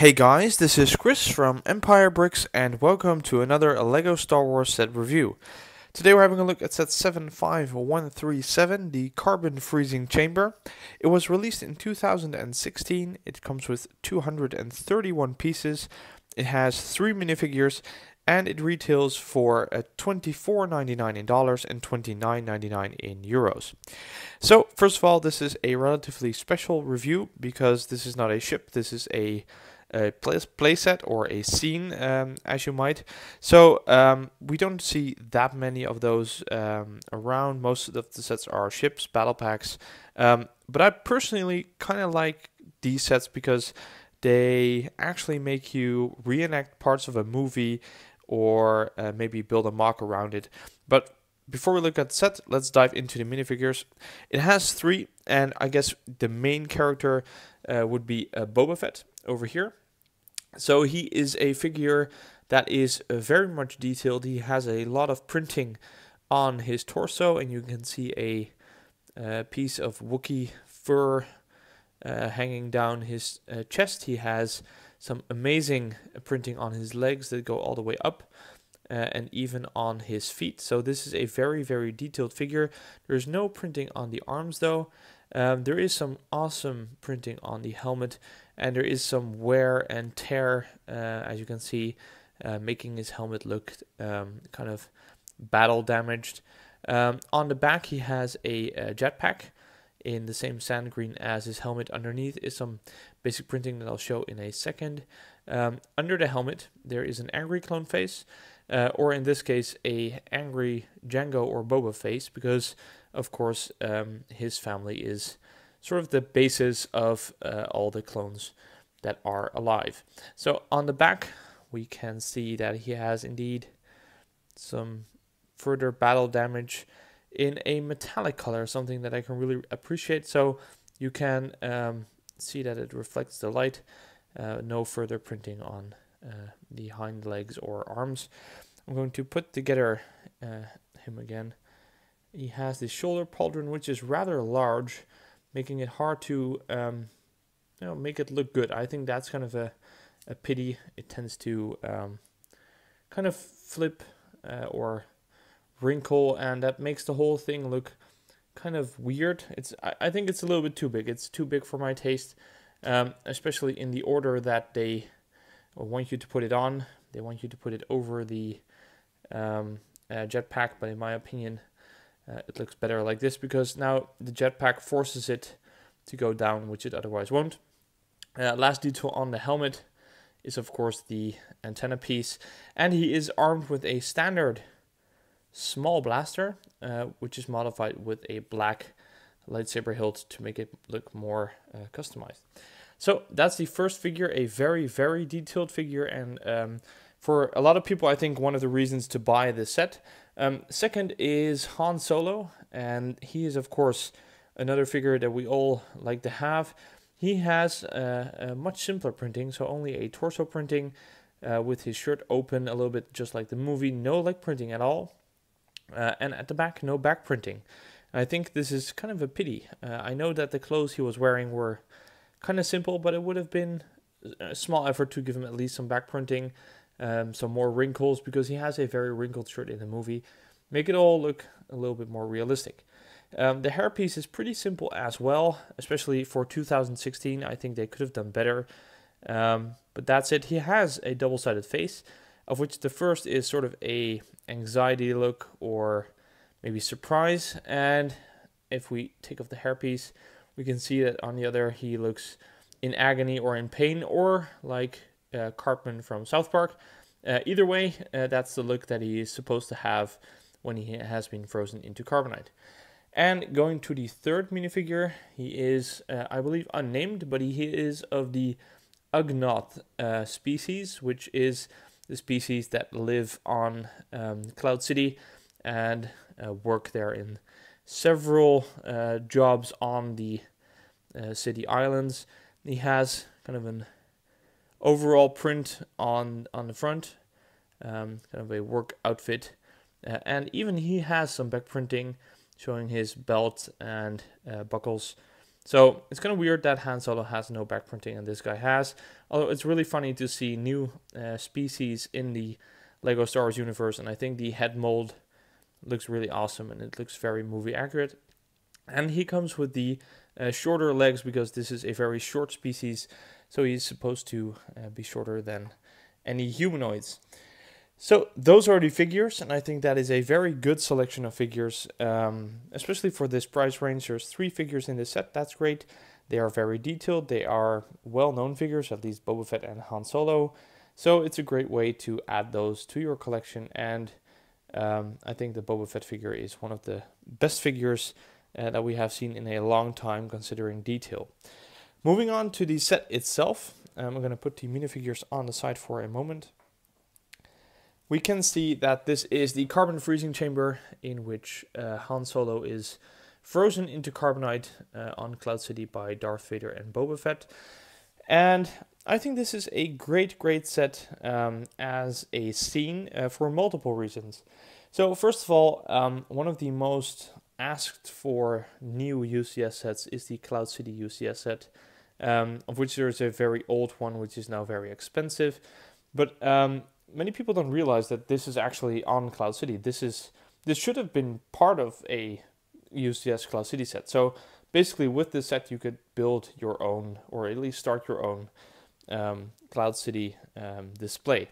Hey guys, this is Chris from Empire Bricks and welcome to another LEGO Star Wars set review. Today we're having a look at set 75137, the Carbon Freezing Chamber. It was released in 2016, it comes with 231 pieces, it has 3 minifigures, and it retails for $24.99 in dollars and $29.99 in euros. So, first of all, this is a relatively special review because this is not a ship, this is a playset or a scene, as you might. So we don't see that many of those around. Most of the sets are ships, battle packs. But I personally kind of like these sets because they actually make you reenact parts of a movie or maybe build a mock around it. But before we look at the set, let's dive into the minifigures. It has 3, and I guess the main character would be Boba Fett over here. So he is a figure that is very much detailed. He has a lot of printing on his torso, and you can see a piece of Wookiee fur hanging down his chest. He has some amazing printing on his legs that go all the way up, and even on his feet. So this is a very, very detailed figure. There's no printing on the arms though. There is some awesome printing on the helmet, and there is some wear and tear, as you can see, making his helmet look kind of battle damaged. On the back he has a jetpack in the same sand green as his helmet. Underneath is some basic printing that I'll show in a second. Under the helmet there is an angry clone face, or in this case a angry Jango or Boba face, because of course his family is sort of the basis of all the clones that are alive. So on the back we can see that he has indeed some further battle damage in a metallic color, something that I can really appreciate. So you can see that it reflects the light. No further printing on the hind legs or arms. I'm going to put together him again. He has the shoulder pauldron, which is rather large, making it hard to make it look good. I think that's kind of a pity. It tends to kind of flip or wrinkle, and that makes the whole thing look kind of weird. I think it's a little bit too big. It's too big for my taste, especially in the order that they want you to put it on. They want you to put it over the jetpack, but in my opinion, it looks better like this, because now the jetpack forces it to go down, which it otherwise won't. Last detail on the helmet is of course the antenna piece, and he is armed with a standard small blaster, which is modified with a black lightsaber hilt to make it look more customized. So that's the first figure, a very, very detailed figure, and for a lot of people, I think one of the reasons to buy this set. Second is Han Solo, and he is of course another figure that we all like to have. He has a much simpler printing, so only a torso printing with his shirt open a little bit just like the movie, no leg printing at all, and at the back no back printing. I think this is kind of a pity. I know that the clothes he was wearing were kind of simple, but it would have been a small effort to give him at least some back printing. Some more wrinkles, because he has a very wrinkled shirt in the movie. Make it all look a little bit more realistic. The hairpiece is pretty simple as well, especially for 2016. I think they could have done better. But that's it. He has a double-sided face, of which the first is sort of a anxiety look or maybe surprise. And if we take off the hairpiece, we can see that on the other he looks in agony or in pain, or like Cartman from South Park. Either way, that's the look that he is supposed to have when he has been frozen into carbonite. And going to the third minifigure, he is, I believe, unnamed, but he is of the Ugnaught species, which is the species that live on Cloud City and work there in several jobs on the city islands. He has kind of an overall print on the front, kind of a work outfit, and even he has some back printing showing his belt and buckles So it's kind of weird that Han Solo has no back printing and this guy has. Although it's really funny to see new species in the Lego Star Wars universe, and I think the head mold looks really awesome and it looks very movie accurate. And he comes with the shorter legs because this is a very short species, so he's supposed to be shorter than any humanoids. So those are the figures, and I think that is a very good selection of figures, especially for this price range. There's 3 figures in this set, that's great. They are very detailed, they are well-known figures, at least Boba Fett and Han Solo. So it's a great way to add those to your collection, and I think the Boba Fett figure is one of the best figures that we have seen in a long time, considering detail. Moving on to the set itself, I'm going to put the minifigures on the side for a moment. We can see that this is the carbon freezing chamber in which Han Solo is frozen into carbonite on Cloud City by Darth Vader and Boba Fett. And I think this is a great set as a scene for multiple reasons. So first of all, one of the most asked for new UCS sets is the Cloud City UCS set, of which there is a very old one which is now very expensive. But many people don't realize that this is actually on Cloud City. This should have been part of a UCS Cloud City set. So basically with this set you could build your own, or at least start your own Cloud City display.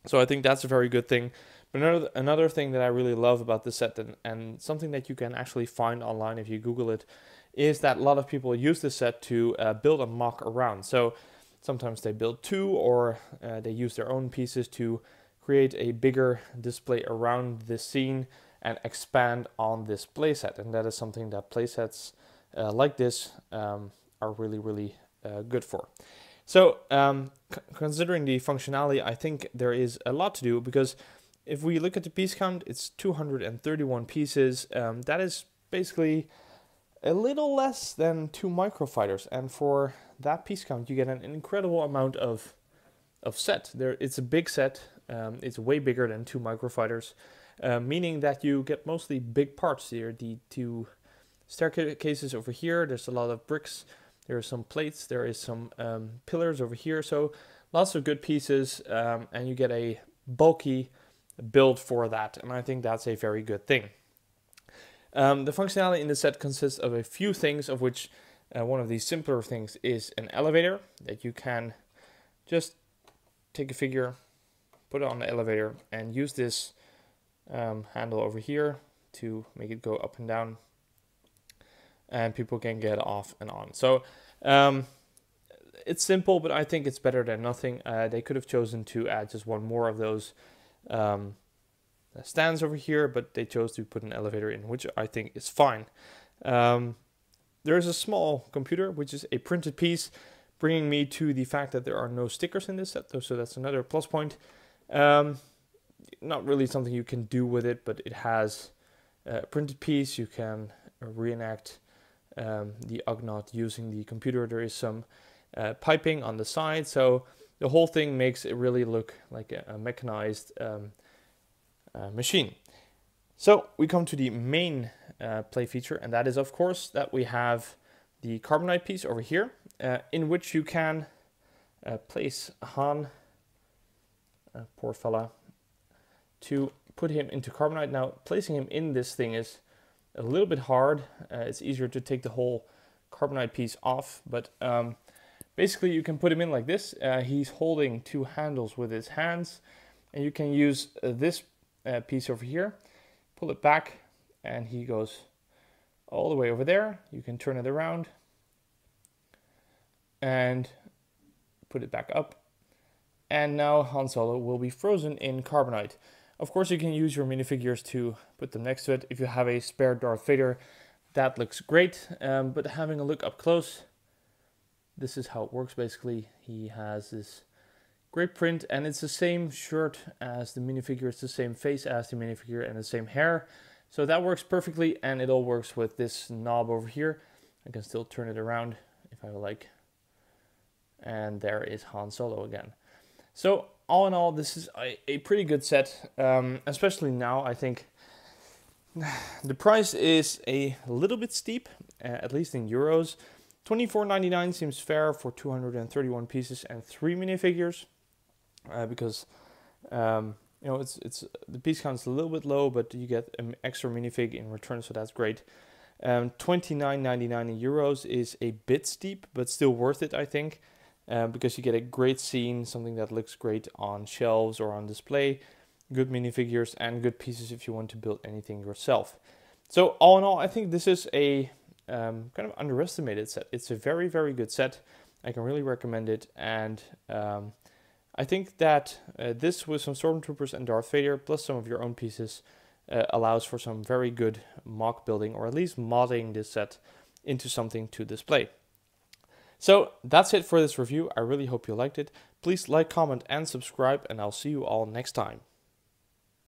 So I think that's a very good thing. But another thing that I really love about this set, and something that you can actually find online if you Google it, is that a lot of people use this set to build a mock around. So sometimes they build 2, or they use their own pieces to create a bigger display around this scene and expand on this playset. And that is something that playsets like this are really good for. So considering the functionality, I think there is a lot to do, because if we look at the piece count, it's 231 pieces. That is basically a little less than 2 microfighters, and for that piece count you get an incredible amount of set. It's a big set. It's way bigger than 2 microfighters, meaning that you get mostly big parts here. The 2 staircases over here, there's a lot of bricks, there are some plates, there is some pillars over here, so lots of good pieces, and you get a bulky build for that, and I think that's a very good thing. The functionality in the set consists of a few things, of which one of the simpler things is an elevator, that you can just take a figure, put it on the elevator, and use this handle over here to make it go up and down, and people can get off and on. So it's simple, but I think it's better than nothing. They could have chosen to add just one more of those stands over here, but they chose to put an elevator in, which I think is fine. There is a small computer, which is a printed piece, bringing me to the fact that there are no stickers in this set, though, so that's another plus point. Not really something you can do with it, but it has a printed piece. You can reenact the Ugnaught using the computer. There is some piping on the side, so the whole thing makes it really look like a mechanized machine. So we come to the main play feature, and that is of course that we have the carbonite piece over here, in which you can place Han, poor fella, to put him into carbonite. Now placing him in this thing is a little bit hard. It's easier to take the whole carbonite piece off, but basically you can put him in like this. He's holding 2 handles with his hands, and you can use this piece over here, pull it back, and he goes all the way over there. You can turn it around and put it back up, and now Han Solo will be frozen in carbonite. Of course you can use your minifigures to put them next to it. If you have a spare Darth Vader, that looks great, but having a look up close, this is how it works. Basically he has this great print, and it's the same shirt as the minifigure, it's the same face as the minifigure, and the same hair. So that works perfectly, and it all works with this knob over here. I can still turn it around if I would like. And there is Han Solo again. So all in all, this is a pretty good set, especially now. I think the price is a little bit steep, at least in euros. $24.99 seems fair for 231 pieces and 3 minifigures, because you know, it's the piece count is a little bit low, but you get an extra minifig in return, so that's great. 29.99 euros is a bit steep, but still worth it, I think, because you get a great scene, something that looks great on shelves or on display, good minifigures and good pieces if you want to build anything yourself. So all in all, I think this is a kind of underestimated set. It's a very, very good set. I can really recommend it, and I think that this with some Stormtroopers and Darth Vader, plus some of your own pieces, allows for some very good mock building, or at least modding this set into something to display. So that's it for this review. I really hope you liked it. Please like, comment, and subscribe, and I'll see you all next time.